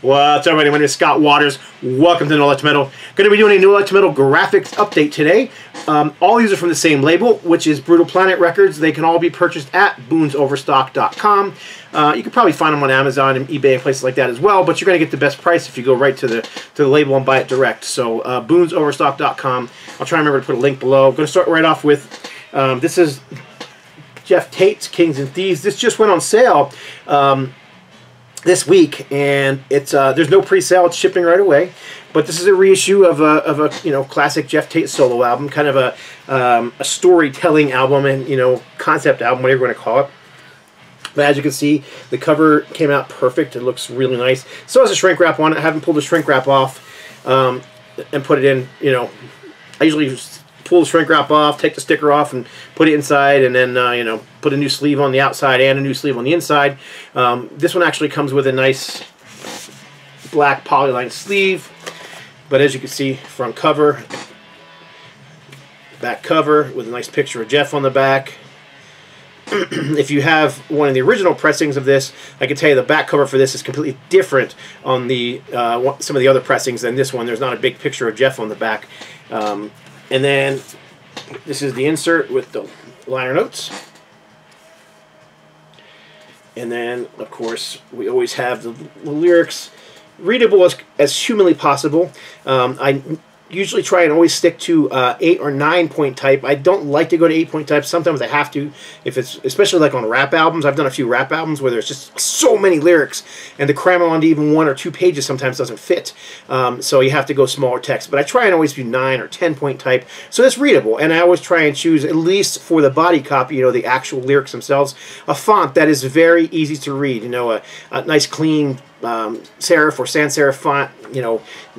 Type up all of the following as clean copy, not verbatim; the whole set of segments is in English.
What's up, everybody? My name is Scott Waters. Welcome to NoLifeTilMetal. Going to be doing a NoLifeTilMetal graphics update today. All these are from the same label, which is Brutal Planet Records. They can all be purchased at boonsoverstock.com. You can probably find them on Amazon and eBay and places like that as well, but you're going to get the best price if you go right to the label and buy it direct. So boonsoverstock.com. I'll try and remember to put a link below. I'm going to start right off with, this is Geoff Tate's Kings and Thieves. This just went on sale this week, and it's there's no pre-sale. It's shipping right away. But this is a reissue of a classic Geoff Tate solo album, kind of a storytelling album and concept album, whatever you want to call it. But as you can see, the cover came out perfect. It looks really nice. So has a shrink wrap on it. I haven't pulled the shrink wrap off and put it in. I usually just pull the shrink wrap off, take the sticker off, and put it inside, and then put a new sleeve on the outside and a new sleeve on the inside. This one actually comes with a nice black polyline sleeve, but as you can see, front cover, back cover with a nice picture of Geoff on the back. If you have one of the original pressings of this, I can tell you the back cover for this is completely different on the some of the other pressings than this one. There's not a big picture of Geoff on the back. And then this is the insert with the liner notes. And then, of course, we always have the lyrics readable as humanly possible. I usually try and always stick to 8 or 9 point type. I don't like to go to 8 point type. Sometimes I have to, if it's especially like on rap albums. I've done a few rap albums where there's just so many lyrics, and to cram them onto even 1 or 2 pages sometimes doesn't fit. So you have to go smaller text. But I try and always do 9 or 10 point type, so it's readable. And I always try and choose, at least for the body copy, the actual lyrics themselves, a font that is very easy to read. A nice clean serif or sans serif font.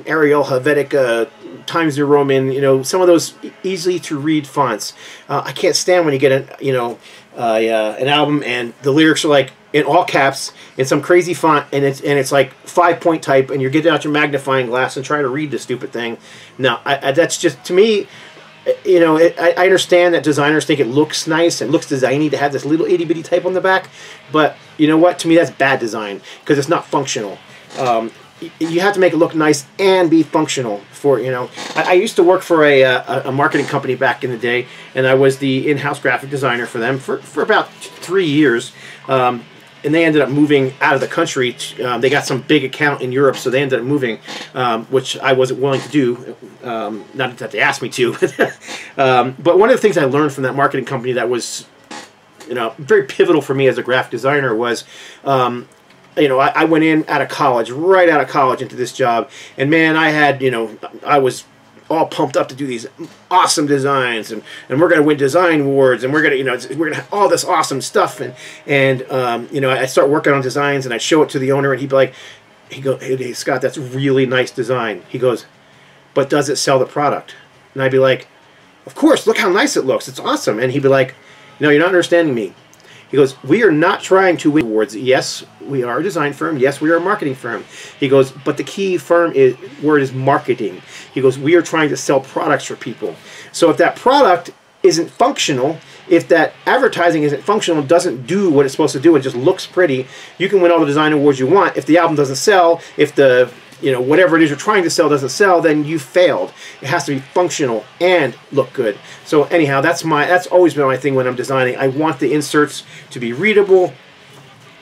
Arial, Helvetica, Times New Roman, some of those easily to read fonts. I can't stand when you get an album and the lyrics are like in all caps in some crazy font, and it's like 5 point type, and you're getting out your magnifying glass and trying to read the stupid thing. No, that's just, to me, I understand that designers think it looks nice and looks designy to have this little itty bitty type on the back, but you know what? To me, that's bad design because it's not functional. You have to make it look nice and be functional for, I used to work for a marketing company back in the day, and I was the in-house graphic designer for them for about 3 years. And they ended up moving out of the country. They got some big account in Europe, so they ended up moving, which I wasn't willing to do. Not that they asked me to. But one of the things I learned from that marketing company that was very pivotal for me as a graphic designer was I went in right out of college into this job, and man, I had, I was all pumped up to do these awesome designs, and we're going to win design awards, and we're going to have all this awesome stuff, and I start working on designs, and I'd show it to the owner, and he'd be like, hey, Scott, that's a really nice design. He goes, but does it sell the product? And I'd be like, of course, look how nice it looks, it's awesome. And he'd be like, no, you're not understanding me. He goes, we are not trying to win awards. Yes, we are a design firm. Yes, we are a marketing firm. He goes, but the key word is marketing. He goes, we are trying to sell products for people. So if that product isn't functional, if that advertising isn't functional, doesn't do what it's supposed to do, and just looks pretty, you can win all the design awards you want. If the album doesn't sell, if the whatever it is you're trying to sell doesn't sell, then you failed. It has to be functional and look good. So anyhow, that's always been my thing when I'm designing. I want the inserts to be readable.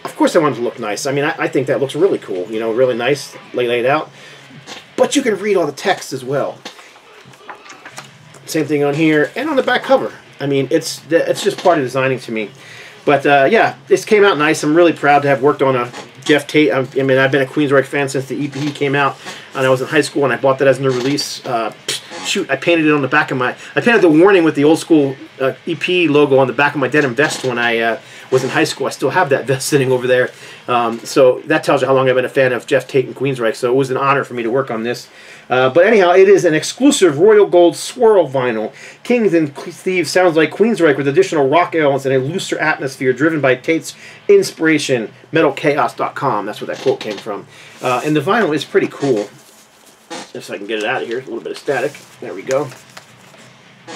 Of course I want them to look nice. I mean, I think that looks really cool, really nice, laid out. But you can read all the text as well. Same thing on here and on the back cover. I mean, it's just part of designing to me. But yeah, this came out nice. I'm really proud to have worked on a Geoff Tate. I mean, I've been a Queensryche fan since the EP came out, and I was in high school, and I bought that as a new release. Shoot, I painted it on the back of I painted the warning with the old school EP logo on the back of my denim vest when I was in high school. I still have that vest sitting over there. So that tells you how long I've been a fan of Geoff Tate and Queensryche. So it was an honor for me to work on this. But anyhow, it is an exclusive royal gold swirl vinyl. Kings and Thieves sounds like Queensryche with additional rock elements and a looser atmosphere driven by Tate's inspiration. MetalChaos.com. That's where that quote came from. And the vinyl is pretty cool. If I can get it out of here, a little bit of static. There we go.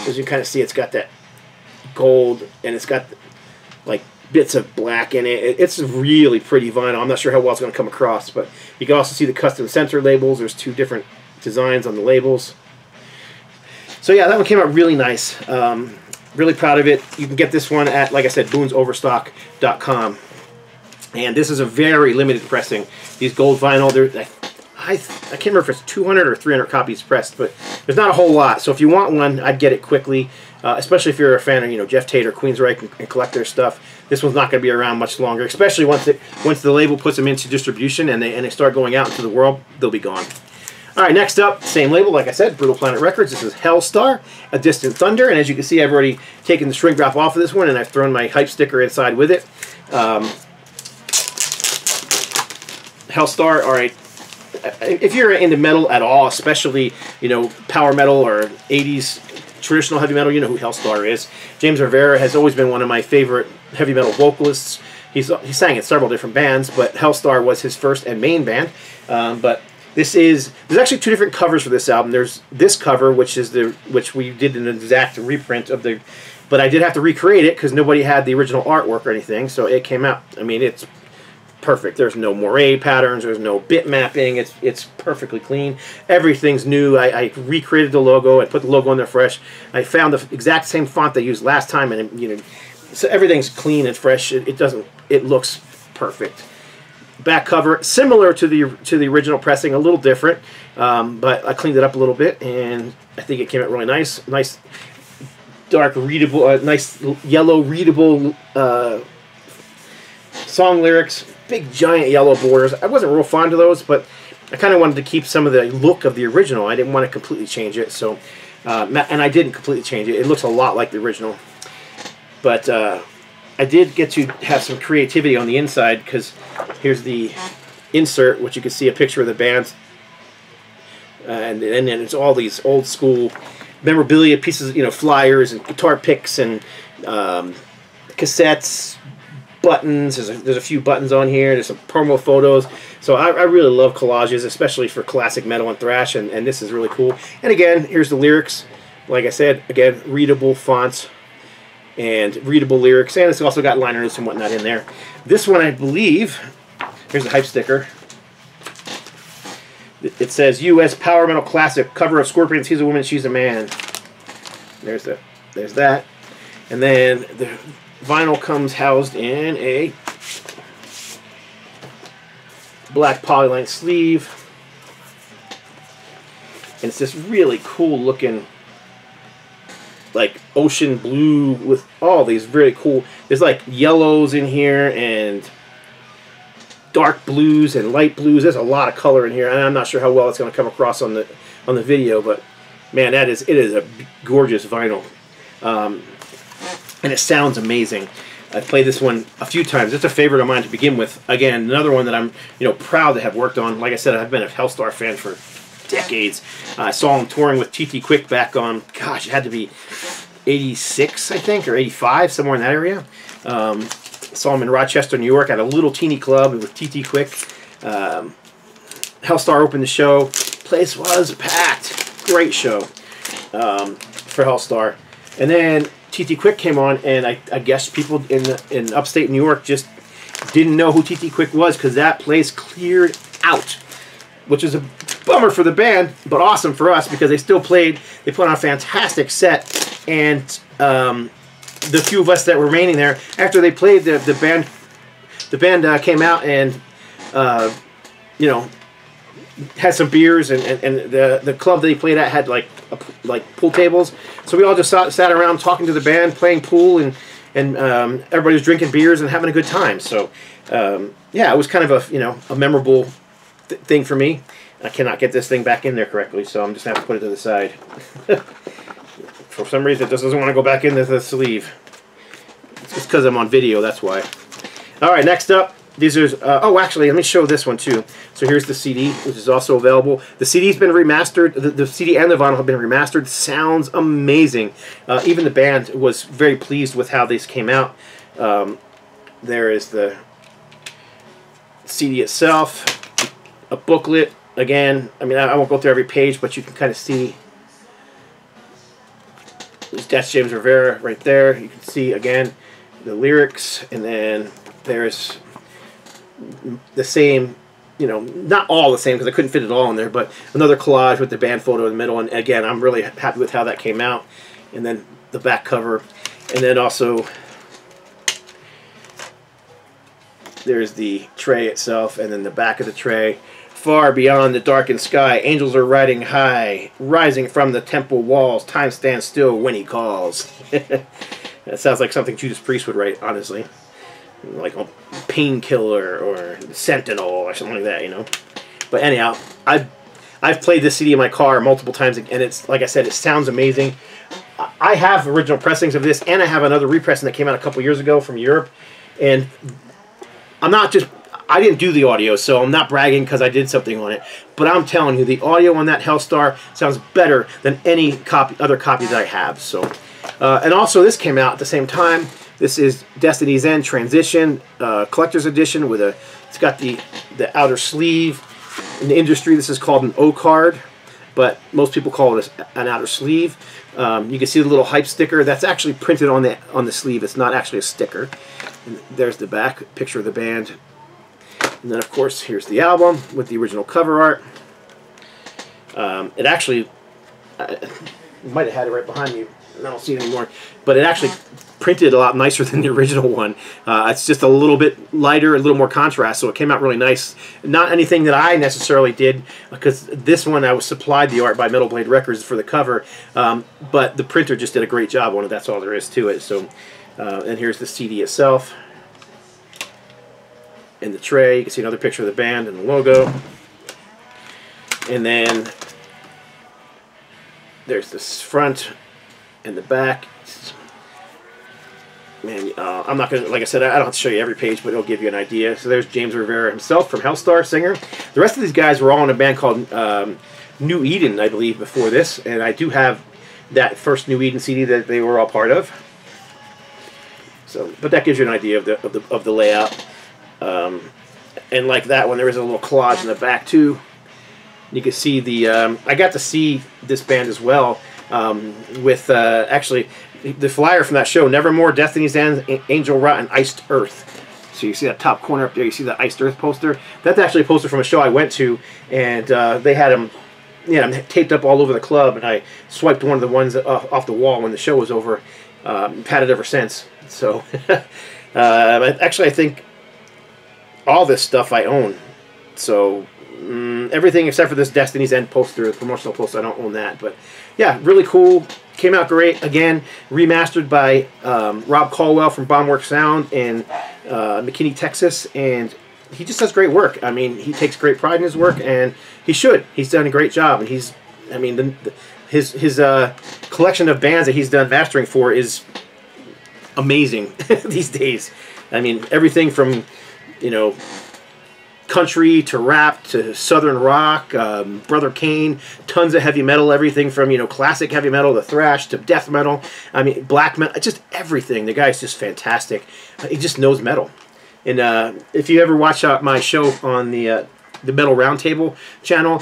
As you kind of see, it's got that gold, and it's got like bits of black in it. It's really pretty vinyl. I'm not sure how well it's going to come across, but you can also see the custom center labels. There's 2 different designs on the labels. So yeah, that one came out really nice. Really proud of it. You can get this one at, like I said, boonsoverstock.com. And this is a very limited pressing. These gold vinyl, I can't remember if it's 200 or 300 copies pressed, but there's not a whole lot. So if you want one, I'd get it quickly, especially if you're a fan of Geoff Tate or Queensryche and collect their stuff. This one's not going to be around much longer, especially once the label puts them into distribution and they start going out into the world, they'll be gone. All right, next up, same label, like I said, Brutal Planet Records. This is Helstar, A Distant Thunder, and as you can see, I've already taken the shrink wrap off of this one, and I've thrown my hype sticker inside with it. Helstar, all right. If you're into metal at all, especially power metal or 80s traditional heavy metal, you know who Helstar is. James Rivera has always been one of my favorite heavy metal vocalists. He sang in several different bands, but Helstar was his first and main band. But there's actually 2 different covers for this album. There's this cover, which we did an exact reprint of the, but I did have to recreate it because nobody had the original artwork or anything, so it came out. I mean, it's perfect. There's no moire patterns. There's no bit mapping. It's perfectly clean. Everything's new. I recreated the logo. I put the logo in there fresh. I found the exact same font they used last time, and so everything's clean and fresh. It looks perfect. Back cover similar to the original pressing, a little different, but I cleaned it up a little bit, and I think it came out really nice. Nice dark readable, nice yellow readable song lyrics. Big giant yellow borders. I wasn't real fond of those, but I kind of wanted to keep some of the look of the original. I didn't want to completely change it, so and I didn't completely change it. It looks a lot like the original, but I did get to have some creativity on the inside, because here's the insert, which you can see a picture of the band, and then it's all these old school memorabilia pieces, flyers and guitar picks and cassettes, buttons. There's a few buttons on here. There's some promo photos. So I really love collages, especially for classic metal and thrash, and this is really cool. And again, here's the lyrics. Like I said, again, readable fonts and readable lyrics, and it's also got liner notes and whatnot in there. This one, I believe, here's the hype sticker. It says U.S. Power Metal Classic, cover of Scorpions, He's a Woman, She's a Man. There's that. And then the vinyl comes housed in a black polyline sleeve. And it's this really cool looking, like, ocean blue with all these really cool, there's like yellows in here and dark blues and light blues. There's a lot of color in here, and I'm not sure how well it's going to come across on the video, but man, it is a gorgeous vinyl, and it sounds amazing. I've played this one a few times. It's a favorite of mine to begin with. Again, another one that I'm proud to have worked on. Like I said, I've been a Helstar fan for decades. I saw him touring with TT Quick back on, gosh, it had to be 86, I think, or 85, somewhere in that area. Saw him in Rochester, New York, at a little teeny club with TT Quick. Helstar opened the show. Place was packed. Great show for Helstar. And then TT Quick came on, and I guess people in upstate New York just didn't know who TT Quick was, because that place cleared out, which is a bummer for the band, but awesome for us, because they still played. They put on a fantastic set, and the few of us that were remaining there, after they played, the band came out and had some beers, and the club that he played at had like pool tables, so we all just sat around talking to the band, playing pool, and everybody was drinking beers and having a good time. So yeah, it was kind of a memorable thing for me. I cannot get this thing back in there correctly, so I'm just going to have to put it to the side. For some reason, it just doesn't want to go back into the sleeve. It's because I'm on video, that's why. All right, next up, these are... oh, actually, let me show this one, too. So here's the CD, which is also available. The CD's been remastered. The CD and the vinyl have been remastered. Sounds amazing. Even the band was very pleased with how these came out. There is the CD itself, a booklet. Again, I mean, I won't go through every page, but you can kind of see. That's James Rivera right there. You can see, again, the lyrics, and then there's the same, you know, not all the same because I couldn't fit it all in there, but another collage with the band photo in the middle. And again, I'm really happy with how that came out. And then the back cover, and then also there's the tray itself, and then the back of the tray. Far beyond the darkened sky, angels are riding high, rising from the temple walls. Time stands still when he calls. That sounds like something Judas Priest would write, honestly. Like a Painkiller or Sentinel or something like that, you know. But anyhow, I've played this CD in my car multiple times, and it's, like I said, it sounds amazing. I have original pressings of this, and I have another repressing that came out a couple years ago from Europe. And I didn't do the audio, so I'm not bragging because I did something on it. But I'm telling you, the audio on that Helstar sounds better than any other copy that I have. So, and also this came out at the same time. This is Destiny's End Transition Collector's Edition with it's got the outer sleeve. In the industry, this is called an O card, but most people call it an outer sleeve. You can see the little hype sticker that's actually printed on the sleeve. It's not actually a sticker. And there's the back picture of the band. And then, of course, here's the album with the original cover art. It actually, might have had it right behind me. I don't see it anymore. But it actually printed a lot nicer than the original one. It's just a little bit lighter, a little more contrast, so it came out really nice. Not anything that I necessarily did, because this one I was supplied the art by Metal Blade Records for the cover, but the printer just did a great job on it. That's all there is to it. So, and here's the CD itself. In the tray, you can see another picture of the band and the logo. And then there's this front and the back. Man, I'm not going to, like I said, I don't have to show you every page, but it'll give you an idea. So there's James Rivera himself from Helstar, singer. The rest of these guys were all in a band called New Eden, I believe, before this. And I do have that first New Eden CD that they were all part of. So, but that gives you an idea of the layout. And like that one, there is a little collage in the back too. You can see the I got to see this band as well with actually the flyer from that show, Nevermore, Destiny's End, Angel Rot, and Iced Earth. So you see that top corner up there, you see the Iced Earth poster. That's actually a poster from a show I went to, and they had them, you know, taped up all over the club, and I swiped one of the ones off the wall when the show was over. Had it ever since. So actually I think all this stuff I own. So everything except for this Destiny's End poster, the promotional poster, I don't own that. But yeah, really cool. Came out great. Again, remastered by Rob Caldwell from Bombworks Sound in McKinney, Texas. And he just does great work. I mean, he takes great pride in his work, and he should. He's done a great job. And he's, I mean, his collection of bands that he's done mastering for is amazing these days. I mean, everything from, you know, country to rap to southern rock, Brother Kane, tons of heavy metal, everything from, you know, classic heavy metal to thrash to death metal. I mean, black metal, just everything. The guy's just fantastic. He just knows metal. And if you ever watch my show on the Metal Roundtable channel,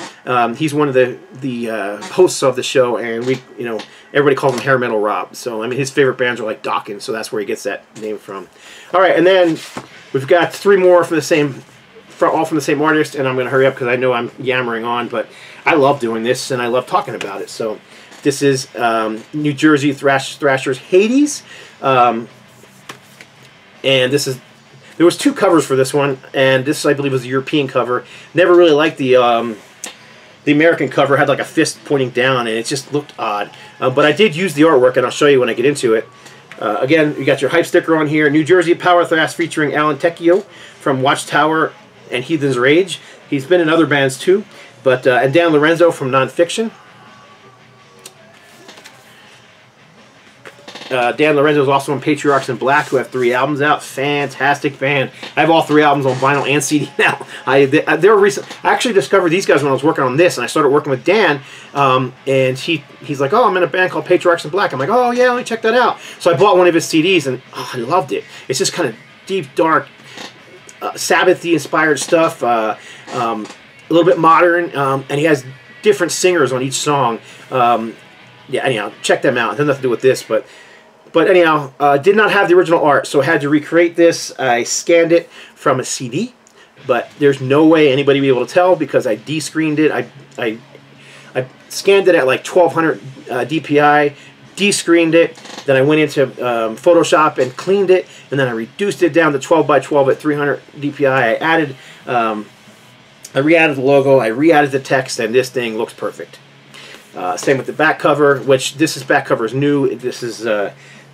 he's one of the hosts of the show, and we, you know, everybody calls him Hair Metal Rob. So I mean, his favorite bands are like Dawkins, so that's where he gets that name from. All right, and then we've got 3 more from the same, all from the same artist, and I'm going to hurry up because I know I'm yammering on, but I love doing this and I love talking about it. So this is New Jersey Thrashers Hades, and this is. There was 2 covers for this one, and this, I believe, was the European cover. Never really liked the American cover. It had like a fist pointing down, and it just looked odd. But I did use the artwork, and I'll show you when I get into it. Again, you got your hype sticker on here. New Jersey Power Thrash featuring Alan Tecchio from Watchtower and Heathen's Rage. He's been in other bands too. But and Dan Lorenzo from Nonfiction. Dan Lorenzo is also on Patriarchs in Black, who have 3 albums out. Fantastic band. I have all 3 albums on vinyl and CD now. They were recent. I actually discovered these guys when I was working on this, and I started working with Dan. And he's like, "Oh, I'm in a band called Patriarchs in Black." I'm like, "Oh yeah, let me check that out." So I bought one of his CDs, and I loved it. It's just kind of deep, dark, Sabbathy inspired stuff. A little bit modern, and he has different singers on each song. Yeah, anyhow, check them out. It has nothing to do with this, but But anyhow, did not have the original art, so I had to recreate this. I scanned it from a CD, but there's no way anybody would be able to tell because I descreened it. I scanned it at like 1200 DPI, descreened it, then I went into Photoshop and cleaned it, and then I reduced it down to 12 by 12 at 300 DPI. I added, I re-added the logo, I re-added the text, and this thing looks perfect. Same with the back cover, which this back cover is new. This is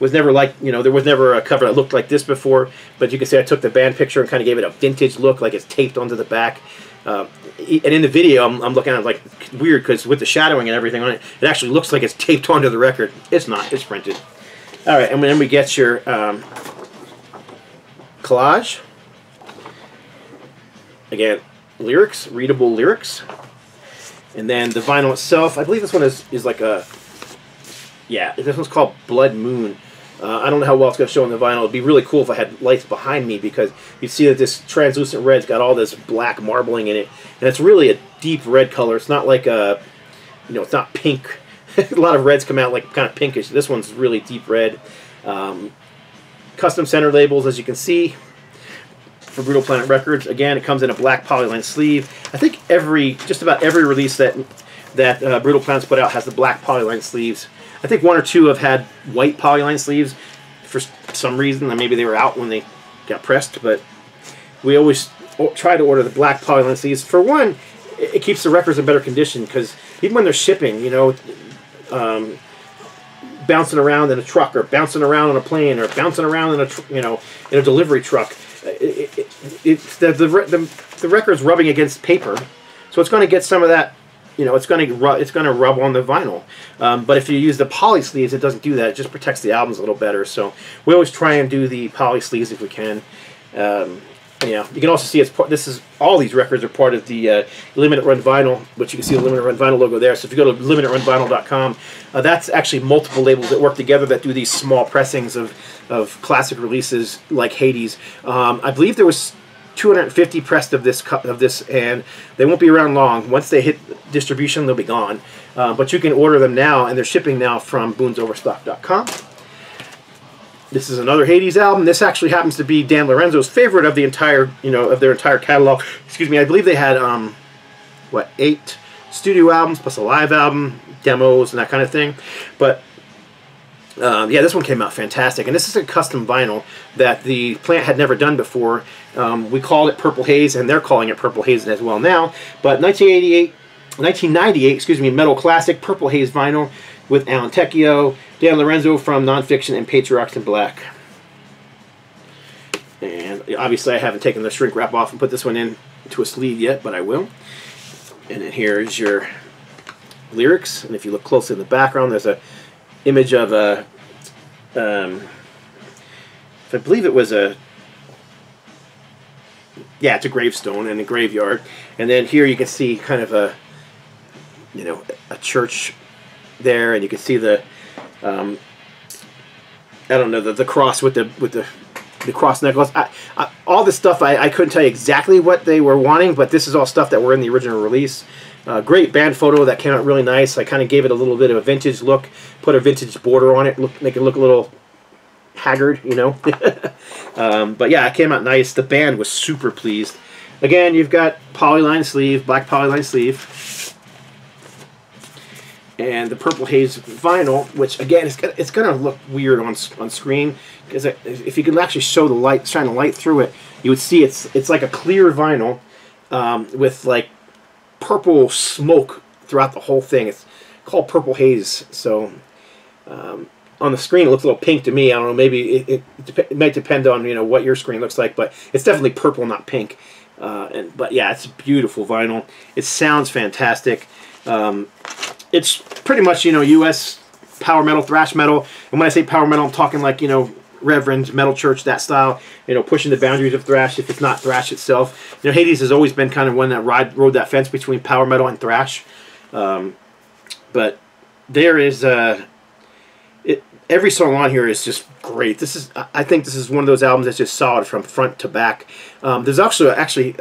was never like, you know, there was never a cover that looked like this before, but you can see I took the band picture and kind of gave it a vintage look, like it's taped onto the back. And in the video, I'm looking at it like weird because with the shadowing and everything on it, it actually looks like it's taped onto the record. It's not. It's printed. All right, and then we get your collage. Again, lyrics, readable lyrics. And then the vinyl itself, I believe this one is like a, yeah, this one's called Blood Moon. I don't know how well it's going to show on the vinyl. It'd be really cool if I had lights behind me because you see that this translucent red's got all this black marbling in it. And it's really a deep red color. It's not like a, you know, it's not pink. A lot of reds come out like kind of pinkish. This one's really deep red. Custom center labels, as you can see, for Brutal Planet Records. Again, it comes in a black polyline sleeve. I think just about every release that Brutal Planet's put out has the black polyline sleeves. I think one or two have had white polyline sleeves for some reason. Maybe they were out when they got pressed, but we always try to order the black polyline sleeves. For one, it keeps the records in better condition because even when they're shipping, you know, bouncing around in a truck or bouncing around on a plane or bouncing around in a delivery truck, the record's rubbing against paper, so it's going to get some of that. You know, it's going to rub on the vinyl. But if you use the poly sleeves, it doesn't do that. It just protects the albums a little better. So we always try and do the poly sleeves if we can. Yeah, you can also see all these records are part of the limited run vinyl, which you can see the limited run vinyl logo there. So if you go to limitedrunvinyl.com, that's actually multiple labels that work together that do these small pressings of classic releases like Hades. I believe there was 250 pressed of this, and they won't be around long. Once they hit distribution, they'll be gone. But you can order them now, and they're shipping now from boonsoverstock.com. This is another Hades album. This actually happens to be Dan Lorenzo's favorite of the entire, of their entire catalog. Excuse me. I believe they had 8 studio albums plus a live album, demos, and that kind of thing. But yeah, this one came out fantastic, and this is a custom vinyl that the plant had never done before. We called it Purple Haze, and they're calling it Purple Haze as well now. But 1998, excuse me, Metal Classic Purple Haze vinyl with Alan Tecchio, Dan Lorenzo from Nonfiction, and Patriarchs in Black. And obviously, I haven't taken the shrink wrap off and put this one into a sleeve yet, but I will. And then here's your lyrics, and if you look closely in the background, there's a image of a, I believe it was it's a gravestone in a graveyard. And then here you can see kind of a church there, and you can see the, I don't know, the cross with the cross necklace. All this stuff, I couldn't tell you exactly what they were wanting, but this is all stuff that were in the original release. Great band photo that came out really nice. I kind of gave it a little bit of a vintage look, put a vintage border on it, make it look a little haggard, but yeah, it came out nice. The band was super pleased. Again, you've got polyline sleeve, black polyline sleeve, and the Purple Haze vinyl, which again it's gonna look weird on screen because if you can actually show the light, shine the light through it, you would see it's like a clear vinyl with like purple smoke throughout the whole thing. It's called Purple Haze. So on the screen it looks a little pink to me. I don't know, maybe it might depend on what your screen looks like, but it's definitely purple, not pink. But yeah, it's a beautiful vinyl. It sounds fantastic. It's pretty much US power metal, thrash metal. And when I say power metal, I'm talking like Reverend, Metal Church, that style, pushing the boundaries of thrash if it's not thrash itself. Hades has always been kind of one that rode that fence between power metal and thrash. But there is, every song on here is just great. I think this is one of those albums that's just solid from front to back. There's actually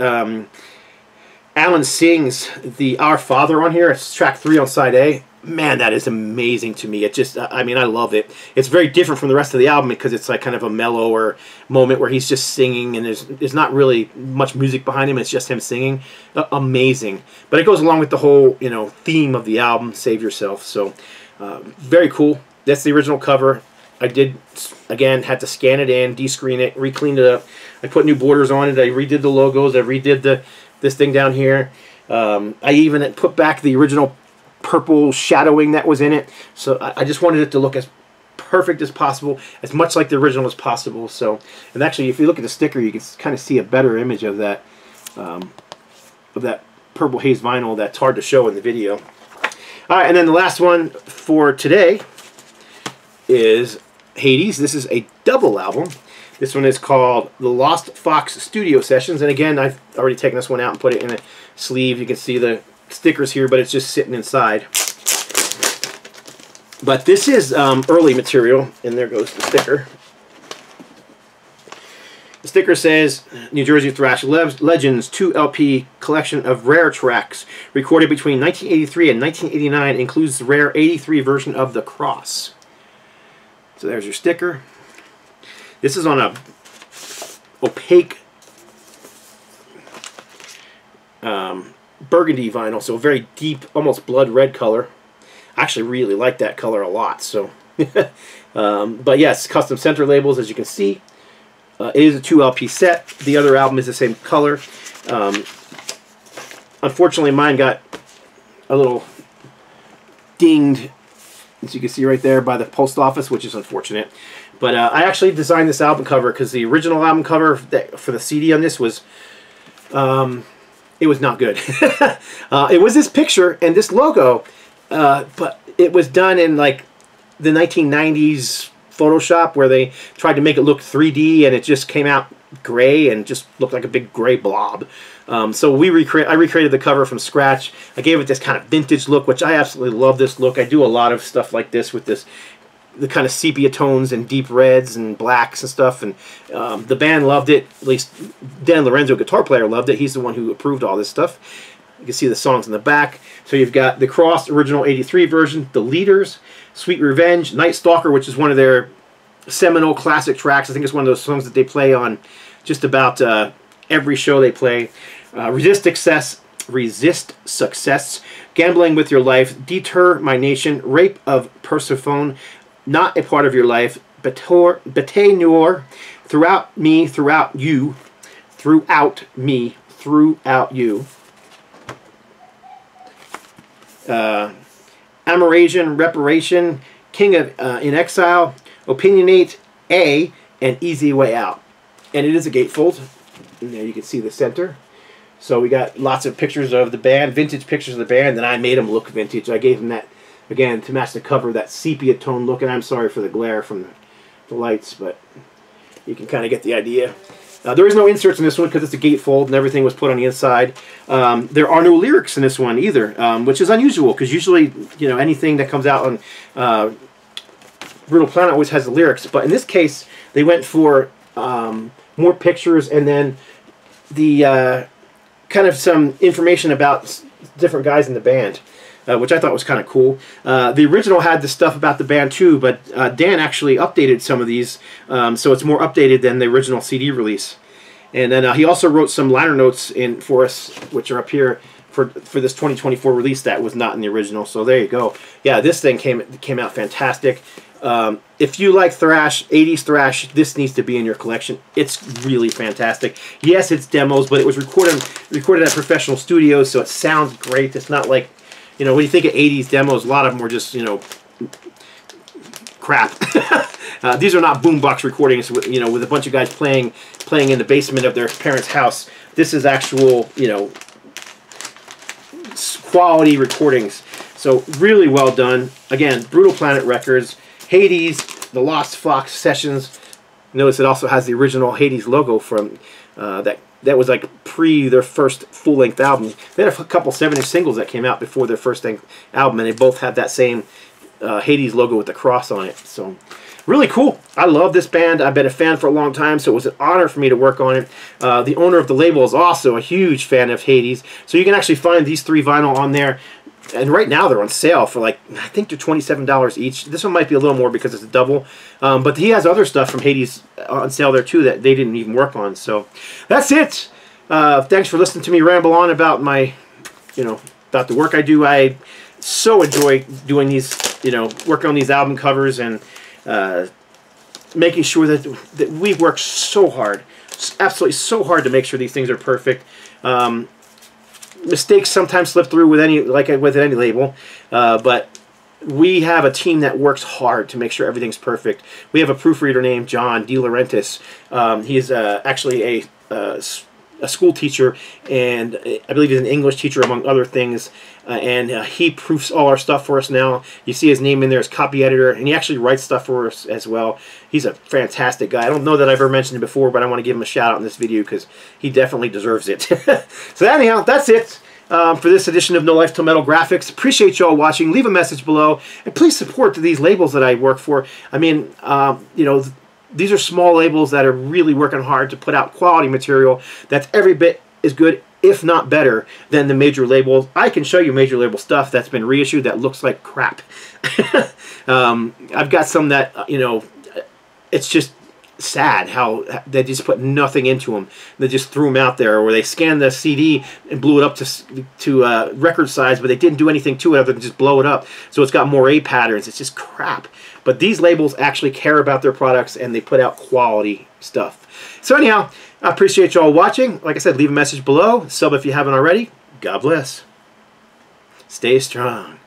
Alan sings the Our Father on here. It's track 3 on side A. man, that is amazing to me. It just, I mean, I love it. It's very different from the rest of the album because it's like kind of a mellower moment where he's just singing and there's not really much music behind him. It's just him singing. Amazing. But it goes along with the whole, you know, theme of the album, Save Yourself. So, very cool. That's the original cover. I did, again, had to scan it in, de-screen it, re-cleaned it up. I put new borders on it. I redid the logos. I redid this thing down here. I even put back the original purple shadowing that was in it. So I just wanted it to look as perfect as possible, as much like the original as possible. So, and actually, if you look at the sticker, you can kind of see a better image of that purple haze vinyl that's hard to show in the video. All right, and then the last one for today is Hades. This is a double album. This one is called The Lost Fox Studio Sessions. And again, I've already taken this one out and put it in a sleeve. You can see the stickers here, but it's just sitting inside. But this is early material, and there goes the sticker. The sticker says, New Jersey Thrash Legends 2 LP collection of rare tracks recorded between 1983 and 1989, includes the rare 83 version of The Cross. So there's your sticker. This is on a opaque burgundy vinyl, so a very deep, almost blood red color. I actually really like that color a lot. So, but yes, custom center labels, as you can see. It is a 2 LP set. The other album is the same color. Unfortunately, mine got a little dinged, as you can see right there, by the post office, which is unfortunate. But I actually designed this album cover because the original album cover for the CD on this was, it was not good. It was this picture and this logo, but it was done in like the 1990s Photoshop where they tried to make it look 3D and it just came out gray and just looked like a big gray blob. So I recreated the cover from scratch. I gave it this kind of vintage look, which I absolutely love this look. I do a lot of stuff like this with the kind of sepia tones and deep reds and blacks and stuff. And the band loved it. At least Dan Lorenzo, guitar player, loved it. He's the one who approved all this stuff. You can see the songs in the back. So you've got The Cross, original 83 version, The Leaders, Sweet Revenge, Night Stalker, which is one of their seminal classic tracks. I think it's one of those songs that they play on just about every show they play. Resist Success, Gambling with Your Life, Deter My Nation, Rape of Persephone, Not a Part of Your Life, Bete Noir, Throughout Me, Throughout You, Throughout Me, Throughout You, Amoration, Reparation, King of in Exile, Opinionate, A, and Easy Way Out. And it is a gatefold. And there you can see the center. So we got lots of pictures of the band, vintage pictures of the band, and I made them look vintage. I gave them that, again, to match the cover, that sepia tone look, and I'm sorry for the glare from the lights, but you can kind of get the idea. There is no inserts in this one because it's a gatefold and everything was put on the inside. There are no lyrics in this one either, which is unusual because usually, you know, anything that comes out on Brutal Planet always has the lyrics, but in this case, they went for more pictures and then the kind of some information about different guys in the band, which I thought was kind of cool. The original had the stuff about the band too, but Dan actually updated some of these, so it's more updated than the original CD release. And then he also wrote some liner notes in for us, which are up here for this 2024 release that was not in the original. So there you go. Yeah, this thing came out fantastic. If you like thrash, 80s thrash, this needs to be in your collection. It's really fantastic. Yes, it's demos, but it was recorded at professional studios, so it sounds great. It's not like, you know, when you think of 80s demos, a lot of them were just, you know, crap. These are not boombox recordings, with, you know, with a bunch of guys playing in the basement of their parents' house. This is actual, you know, quality recordings. So really well done. Again, Brutal Planet Records, Hades, The Lost Fox Sessions. Notice it also has the original Hades logo from that was like their first full-length album. They had a couple 7-inch singles that came out before their first album, and they both had that same Hades logo with the cross on it. So really cool. I love this band. I've been a fan for a long time, so it was an honor for me to work on it. The owner of the label is also a huge fan of Hades, so you can actually find these 3 vinyl on there. And right now they're on sale for like, I think they're $27 each. This one might be a little more because it's a double. But he has other stuff from Hades on sale there too that they didn't even work on. So that's it. Thanks for listening to me ramble on about my, about the work I do. I so enjoy doing these, working on these album covers and making sure that we work so hard, absolutely so hard to make sure these things are perfect. Mistakes sometimes slip through with any label, but we have a team that works hard to make sure everything's perfect. We have a proofreader named John DeLaurentis. He's actually a school teacher, and I believe he's an English teacher among other things, and he proofs all our stuff for us now. You see his name in there as copy editor, and he actually writes stuff for us as well. He's a fantastic guy. I don't know that I've ever mentioned him before, but I want to give him a shout out in this video because he definitely deserves it. So anyhow, that's it for this edition of No Life Till Metal Graphics. Appreciate y'all watching. Leave a message below, and please support these labels that I work for. I mean, these are small labels that are really working hard to put out quality material that's every bit as good, if not better, than the major labels. I can show you major label stuff that's been reissued that looks like crap. I've got some that, it's just sad how they just put nothing into them. They just threw them out there, or they scanned the CD and blew it up to record size, but they didn't do anything to it other than just blow it up. So it's got more A patterns. It's just crap. But these labels actually care about their products, and they put out quality stuff. So anyhow, I appreciate y'all watching. Like I said, leave a message below. Sub if you haven't already. God bless. Stay strong.